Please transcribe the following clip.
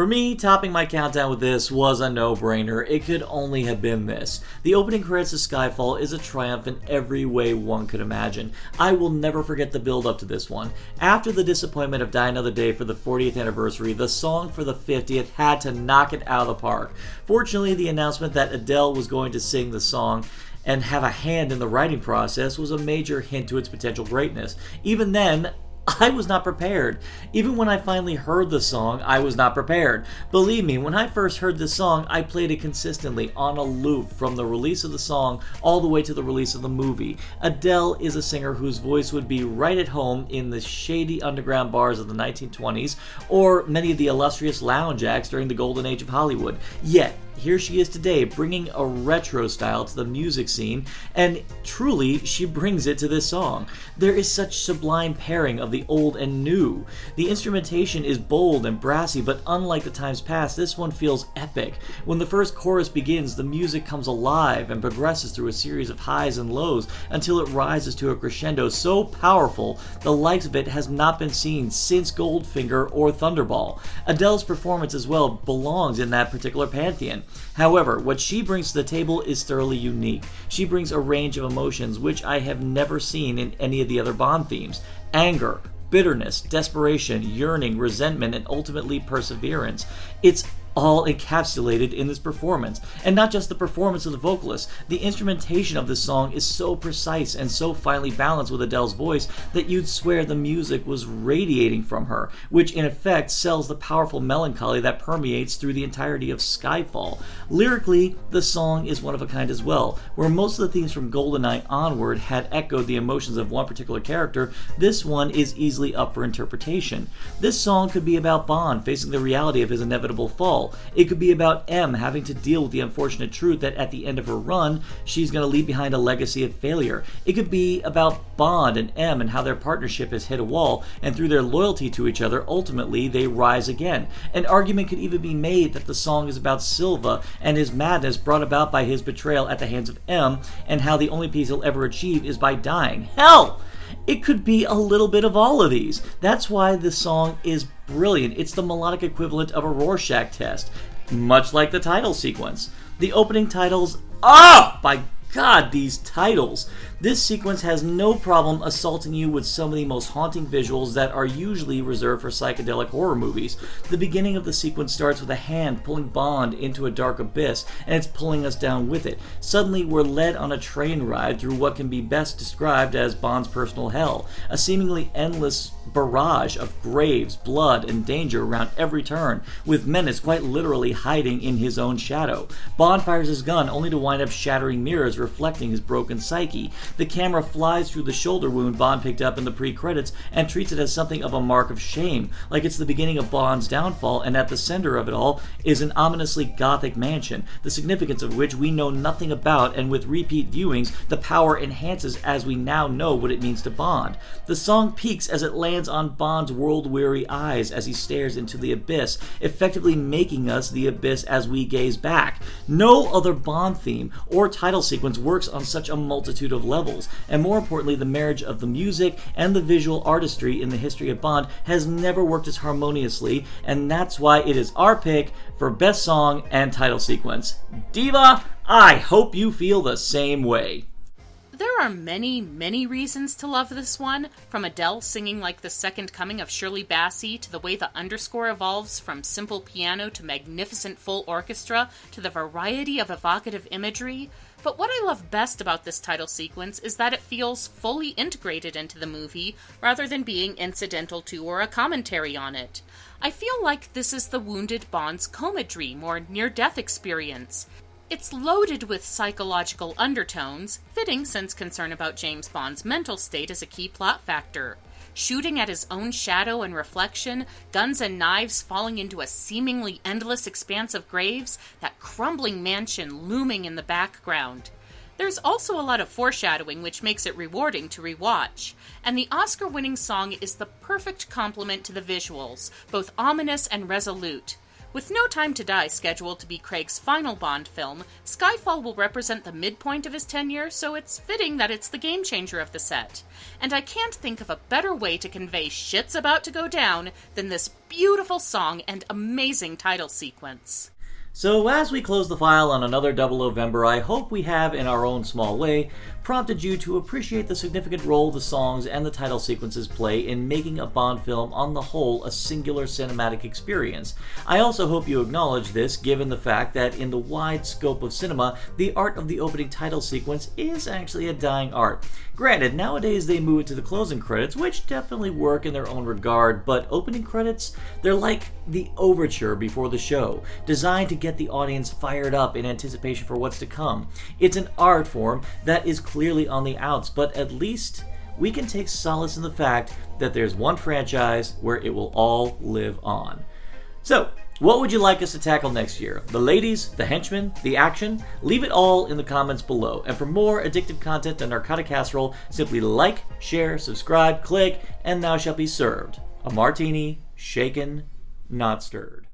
For me, topping my countdown with this was a no-brainer. It could only have been this. The opening credits of Skyfall is a triumph in every way one could imagine. I will never forget the build-up to this one. After the disappointment of Die Another Day for the 40th anniversary, the song for the 50th had to knock it out of the park. Fortunately, the announcement that Adele was going to sing the song and have a hand in the writing process was a major hint to its potential greatness. Even then, I was not prepared. Even when I finally heard the song, I was not prepared. Believe me, when I first heard this song, I played it consistently on a loop from the release of the song all the way to the release of the movie. Adele is a singer whose voice would be right at home in the shady underground bars of the 1920s or many of the illustrious lounge acts during the golden age of Hollywood. Yet, here she is today, bringing a retro style to the music scene, and truly, she brings it to this song. There is such sublime pairing of the old and new. The instrumentation is bold and brassy, but unlike the times past, this one feels epic. When the first chorus begins, the music comes alive and progresses through a series of highs and lows until it rises to a crescendo so powerful, the likes of it has not been seen since Goldfinger or Thunderball. Adele's performance as well belongs in that particular pantheon. However, what she brings to the table is thoroughly unique. She brings a range of emotions which I have never seen in any of the other Bond themes. Anger, bitterness, desperation, yearning, resentment, and ultimately perseverance. It's all encapsulated in this performance. And not just the performance of the vocalist. The instrumentation of this song is so precise and so finely balanced with Adele's voice that you'd swear the music was radiating from her, which in effect sells the powerful melancholy that permeates through the entirety of Skyfall. Lyrically, the song is one of a kind as well. Where most of the themes from GoldenEye onward had echoed the emotions of one particular character, this one is easily up for interpretation. This song could be about Bond facing the reality of his inevitable fall. It could be about M having to deal with the unfortunate truth that at the end of her run, she's going to leave behind a legacy of failure. It could be about Bond and M and how their partnership has hit a wall, and through their loyalty to each other, ultimately they rise again. An argument could even be made that the song is about Silva and his madness brought about by his betrayal at the hands of M, and how the only peace he'll ever achieve is by dying. Hell! It could be a little bit of all of these. That's why this song is brilliant. It's the melodic equivalent of a Rorschach test, much like the title sequence. The opening titles, by God, these titles! This sequence has no problem assaulting you with some of the most haunting visuals that are usually reserved for psychedelic horror movies. The beginning of the sequence starts with a hand pulling Bond into a dark abyss, and it's pulling us down with it. Suddenly, we're led on a train ride through what can be best described as Bond's personal hell, a seemingly endless barrage of graves, blood, and danger around every turn, with menace quite literally hiding in his own shadow. Bond fires his gun only to wind up shattering mirrors reflecting his broken psyche. The camera flies through the shoulder wound Bond picked up in the pre-credits and treats it as something of a mark of shame, like it's the beginning of Bond's downfall, and at the center of it all is an ominously gothic mansion, the significance of which we know nothing about, and with repeat viewings, the power enhances as we now know what it means to Bond. The song peaks as it lands on Bond's world-weary eyes as he stares into the abyss, effectively making us the abyss as we gaze back. No other Bond theme or title sequence works on such a multitude of levels, and more importantly, the marriage of the music and the visual artistry in the history of Bond has never worked as harmoniously, and that's why it is our pick for best song and title sequence. Diva, I hope you feel the same way. There are many, many reasons to love this one, from Adele singing like the second coming of Shirley Bassey, to the way the underscore evolves from simple piano to magnificent full orchestra, to the variety of evocative imagery. But what I love best about this title sequence is that it feels fully integrated into the movie, rather than being incidental to or a commentary on it. I feel like this is the wounded Bond's coma dream or near-death experience. It's loaded with psychological undertones, fitting since concern about James Bond's mental state is a key plot factor. Shooting at his own shadow and reflection, guns and knives falling into a seemingly endless expanse of graves, that crumbling mansion looming in the background. There's also a lot of foreshadowing, which makes it rewarding to rewatch, and the Oscar-winning song is the perfect complement to the visuals, both ominous and resolute. With No Time to Die scheduled to be Craig's final Bond film, Skyfall will represent the midpoint of his tenure, so it's fitting that it's the game changer of the set. And I can't think of a better way to convey shit's about to go down than this beautiful song and amazing title sequence. So as we close the file on another Double November, I hope we have, in our own small way, prompted you to appreciate the significant role the songs and the title sequences play in making a Bond film on the whole a singular cinematic experience. I also hope you acknowledge this, given the fact that in the wide scope of cinema, the art of the opening title sequence is actually a dying art. Granted, nowadays they move it to the closing credits, which definitely work in their own regard, but opening credits, they're like the overture before the show, designed to get the audience fired up in anticipation for what's to come. It's an art form that is clearly on the outs, but at least we can take solace in the fact that there's one franchise where it will all live on. So, what would you like us to tackle next year? The ladies, the henchmen, the action? Leave it all in the comments below. And for more addictive content on Narcotic Casserole, simply like, share, subscribe, click, and thou shalt be served. A martini, shaken, not stirred.